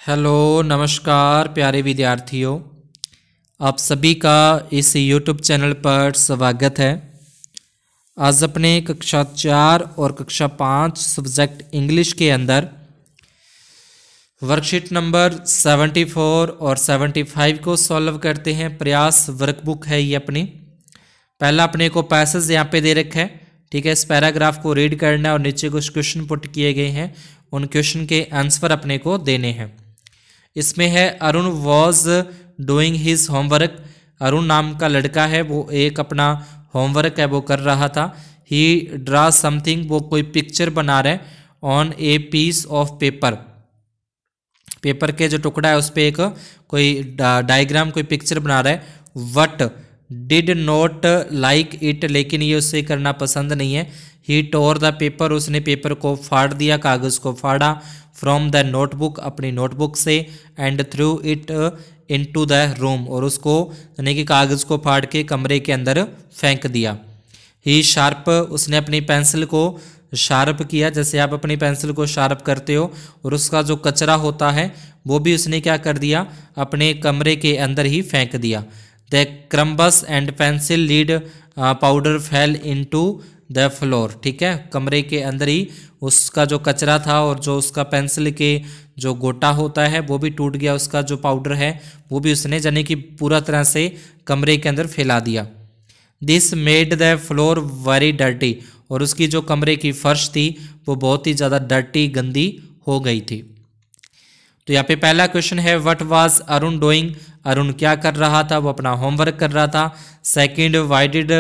Hello नमस्कार प्यारे विद्यार्थियों, आप सभी का इस YouTube चैनल पर स्वागत है। आज अपने कक्षा 4 और कक्षा 5 सब्जेक्ट इंग्लिश के अंदर वर्कशीट नंबर 74 और 75 को सॉल्व करते हैं। प्रयास वर्कबुक है ये अपनी। पहला अपने को पैसेज यहाँ पे दे रखा है, ठीक है। इस पैराग्राफ को रीड करना है और नीचे कुछ क्वेश्चन पुट किए गए हैं, उन क्वेश्चन के आंसर अपने को देने हैं। इसमें है Arun was doing his homework. Arun नाम का लड़का है, वो एक अपना होमवर्क है वो कर रहा था। ही ड्रा समथिंग, वो कोई पिक्चर बना रहा है। On a piece of paper, paper के जो टुकड़ा है उस पर एक कोई डायग्राम कोई पिक्चर बना रहा है। What did not like it, लेकिन ये उससे करना पसंद नहीं है। ही टोर द पेपर, उसने पेपर को फाड़ दिया, कागज को फाड़ा। फ्रॉम द नोटबुक, अपनी नोटबुक से। And through it into the room, और उसको यानी कि कागज को फाड़ के कमरे के अंदर फेंक दिया। ही शार्प, उसने अपनी पेंसिल को शार्प किया, जैसे आप अपनी पेंसिल को शार्प करते हो, और उसका जो कचरा होता है वो भी उसने क्या कर दिया, अपने कमरे के अंदर ही फेंक दिया। The crumbs and pencil lead powder fail into the floor, ठीक है। कमरे के अंदर ही उसका जो कचरा था और जो उसका पेंसिल के जो गोटा होता है वो भी टूट गया, उसका जो पाउडर है वो भी उसने यानी कि पूरा तरह से कमरे के अंदर फैला दिया। This made the floor very dirty, और उसकी जो कमरे की फर्श थी वो बहुत ही ज़्यादा डर्टी, गंदी हो गई थी। तो यहाँ पे पहला क्वेश्चन है what was Arun doing, Arun क्या कर रहा था, वो अपना होमवर्क कर रहा था। Second, why did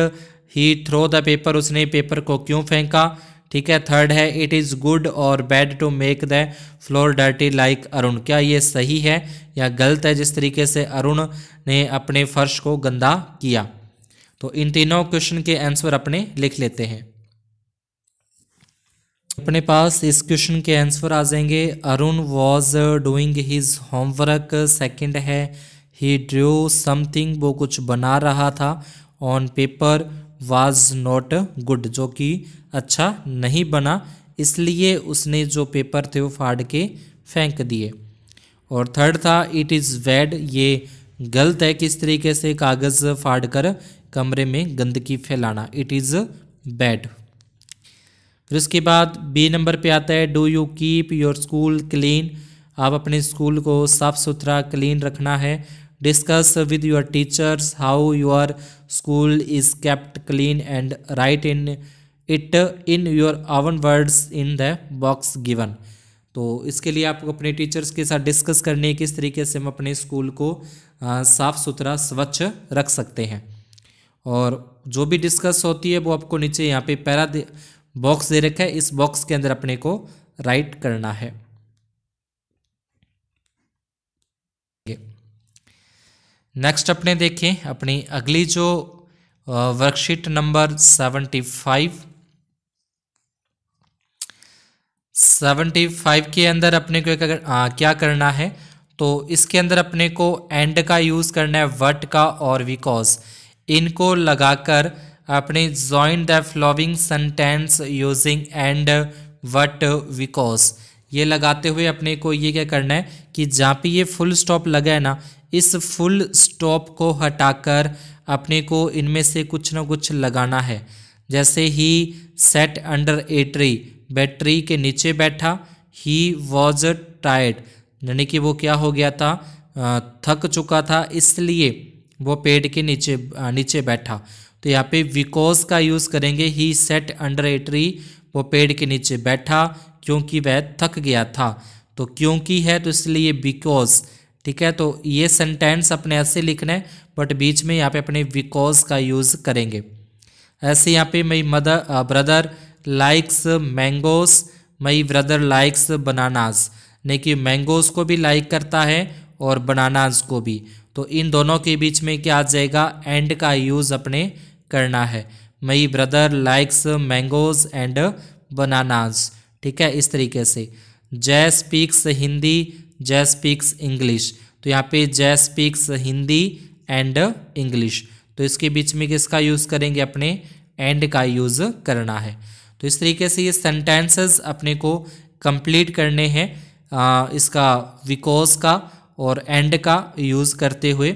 he throw the paper, उसने पेपर को क्यों फेंका, ठीक है। थर्ड है इट इज़ गुड और bad to make the floor dirty like Arun, क्या ये सही है या गलत है जिस तरीके से अरुण ने अपने फर्श को गंदा किया। तो इन तीनों क्वेश्चन के आंसर अपने लिख लेते हैं। अपने पास इस क्वेश्चन के आंसर आ जाएंगे। Arun was doing his homework. Second है ही ड्रू समथिंग, वो कुछ बना रहा था। On paper was not good, जो कि अच्छा नहीं बना, इसलिए उसने जो पेपर थे वो फाड़ के फेंक दिए। और थर्ड था इट इज़ बैड, ये गलत है किस तरीके से कागज़ फाड़ कर कमरे में गंदगी फैलाना, इट इज़ बैड। फिर उसके बाद बी नंबर पे आता है do you keep your school clean, आप अपने स्कूल को साफ़ सुथरा क्लीन रखना है। Discuss with your teachers how your school is kept clean and right in it in your oven words in the box given. तो इसके लिए आपको अपने टीचर्स के साथ डिस्कस करनी है किस तरीके से हम अपने स्कूल को साफ़ सुथरा स्वच्छ रख सकते हैं। और जो भी डिस्कस होती है वो आपको नीचे यहाँ पे बॉक्स दे रखा है, इस बॉक्स के अंदर अपने को राइट करना है। नेक्स्ट अपने देखें अपनी अगली जो वर्कशीट नंबर 75 के अंदर अपने को क्या करना है, तो इसके अंदर अपने को एंड का यूज़ करना है, वट का और बिकॉज, इनको लगाकर अपने join the flowing sentence using and what because, ये लगाते हुए अपने को ये क्या करना है कि जहाँ पे ये फुल स्टॉप लगा है ना, इस फुल स्टॉप को हटाकर अपने को इनमें से कुछ ना कुछ लगाना है। जैसे ही सेट अंडर ए ट्री, बेड ट्री के नीचे बैठा। ही वॉज टायर्ड, यानी कि वो क्या हो गया था, थक चुका था, इसलिए वो पेड़ के नीचे बैठा। तो यहाँ पे बिकॉज का यूज़ करेंगे। ही सेट अंडर ए ट्री, वो पेड़ के नीचे बैठा क्योंकि वह थक गया था। तो क्योंकि है तो इसलिए बिकॉज, ठीक है। तो ये सेंटेंस अपने ऐसे लिखना है, बट बीच में यहाँ पे अपने बिकॉज का यूज़ करेंगे। ऐसे यहाँ पे my brother likes mangoes, my brother likes bananas, नहीं कि मैंगोज को भी लाइक करता है और बनानाज को भी। तो इन दोनों के बीच में क्या आ जाएगा, एंड का यूज़ अपने करना है। My brother likes mangoes and bananas, ठीक है, इस तरीके से। जय स्पीक्स हिंदी, जय स्पीक्स इंग्लिश, तो यहाँ पे जय स्पीक्स हिंदी एंड इंग्लिश, तो इसके बीच में किसका यूज़ करेंगे, अपने एंड का यूज़ करना है। तो इस तरीके से ये सेंटेंसेस अपने को कंप्लीट करने हैं। इसका बिकॉज का और एंड का यूज़ करते हुए।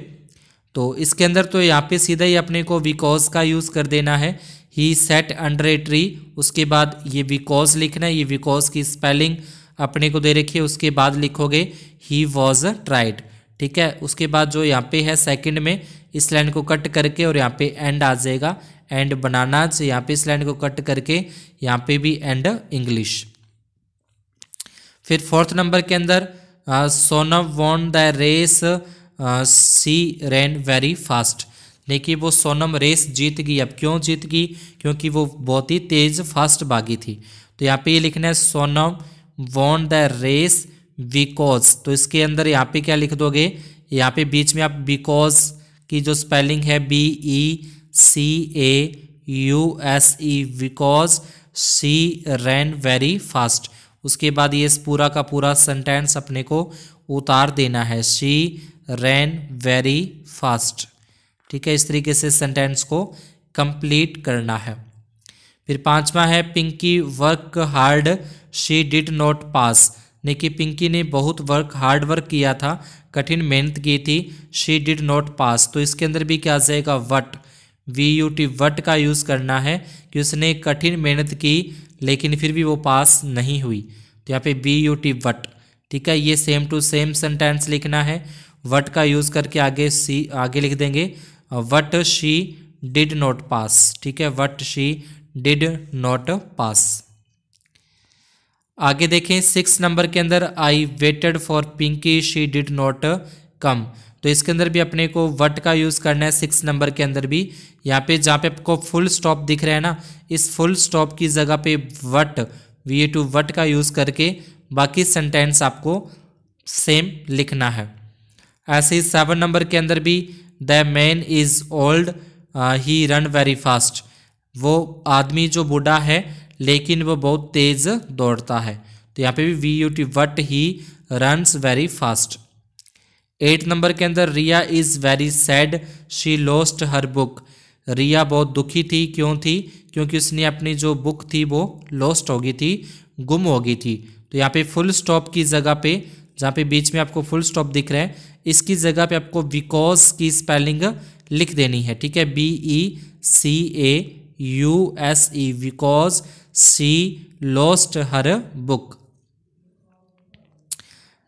तो इसके अंदर तो यहाँ पे सीधा ही अपने को बिकॉज का यूज़ कर देना है। ही सेट अंडर ए ट्री, उसके बाद ये बिकॉज लिखना है। ये बिकॉज की स्पेलिंग अपने को दे रखी है, उसके बाद लिखोगे ही वॉज ट्राइड, ठीक है। उसके बाद जो यहाँ पे है सेकंड में, इस लाइन को कट करके और यहाँ पे एंड आ जाएगा, एंड बनानाज। यहाँ पे इस लाइन को कट करके यहाँ पे भी एंड इंग्लिश। फिर फोर्थ नंबर के अंदर Sonam won the race she ran very fast. देखिए वो सोनम रेस जीत गई। अब क्यों जीत गई? क्योंकि वो बहुत ही तेज फास्ट भागी थी। तो यहाँ पे ये लिखना है Sonam won the race because. तो इसके अंदर यहाँ पे क्या लिख दोगे? यहाँ पे बीच में आप बिकॉज की जो स्पेलिंग है BECAUSE, because she rain very fast. उसके बाद ये पूरा का पूरा सेंटेंस अपने को उतार देना है, शी रैन वेरी फास्ट, ठीक है। इस तरीके से सेंटेंस को कंप्लीट करना है। फिर पांचवा है Pinky work hard she did not pass. देखिए पिंकी ने बहुत हार्ड वर्क किया था, कठिन मेहनत की थी, शी डिड नॉट पास। तो इसके अंदर भी क्या आ जाएगा? वट, VUT, वट का यूज़ करना है कि उसने कठिन मेहनत की लेकिन फिर भी वो पास नहीं हुई। तो यहाँ पे BUT वट, ठीक है। ये सेम टू सेम सेंटेंस लिखना है, वट का यूज़ करके आगे लिख देंगे what she did not pass, ठीक है। What she did not pass. आगे देखें 6 नंबर के अंदर I waited for Pinky she did not come. तो इसके अंदर भी अपने को वट का यूज़ करना है 6 नंबर के अंदर भी। यहाँ पे जहाँ पे आपको फुल स्टॉप दिख रहा है ना, इस फुल स्टॉप की जगह पे वट, VUT वट का यूज़ करके बाकी सेंटेंस आपको सेम लिखना है। ऐसे ही 7 नंबर के अंदर भी the man is old he run very fast. वो आदमी जो बूढ़ा है लेकिन वो बहुत तेज दौड़ता है। तो यहाँ पे भी VUT वट he runs very fast. 8 number के अंदर Riya is very sad she lost her book. Riya बहुत दुखी थी, क्यों थी? क्योंकि उसने अपनी जो बुक थी वो लॉस्ट हो गई थी, गुम हो गई थी। तो यहाँ पे फुल स्टॉप की जगह पे, जहाँ पे बीच में आपको फुल स्टॉप दिख रहा है, इसकी जगह पे आपको बिकॉज की स्पेलिंग लिख देनी है, ठीक है। BECAUSE, because she lost her book.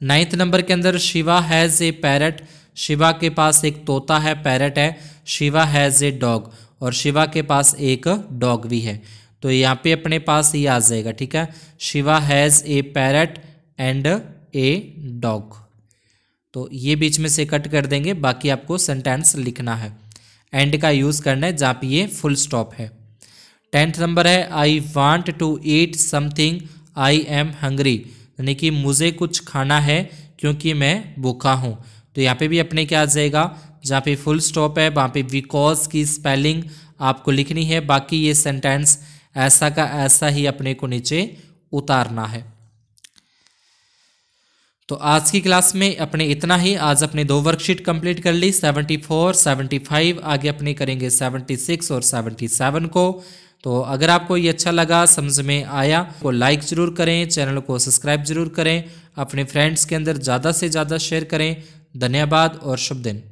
9th number के अंदर Shiva has a parrot. Shiva के पास एक तोता है, पैरट है। शिवा हैज़ ए डॉग, और शिवा के पास एक डॉग भी है। तो यहाँ पे अपने पास ये आ जाएगा, ठीक है। Shiva has a parrot and a dog. तो ये बीच में से कट कर देंगे, बाकी आपको सेंटेंस लिखना है, एंड का यूज़ करना है जहाँ पे ये फुल स्टॉप है। 10th नंबर है I want to eat something I am hungry. यानी कि मुझे कुछ खाना है क्योंकि मैं भूखा हूँ। तो यहाँ पे भी अपने क्या आ जाएगा? जहाँ पे फुल स्टॉप है वहाँ पे बिकॉज की स्पेलिंग आपको लिखनी है, बाकी ये सेंटेंस ऐसा का ऐसा ही अपने को नीचे उतारना है। तो आज की क्लास में अपने इतना ही। आज अपने 2 वर्कशीट कंप्लीट कर ली, 74, 75, आगे अपने करेंगे 76 और 77 को। तो अगर आपको ये अच्छा लगा, समझ में आया, तो लाइक ज़रूर करें, चैनल को सब्सक्राइब ज़रूर करें, अपने फ्रेंड्स के अंदर ज़्यादा से ज़्यादा शेयर करें। धन्यवाद और शुभ दिन।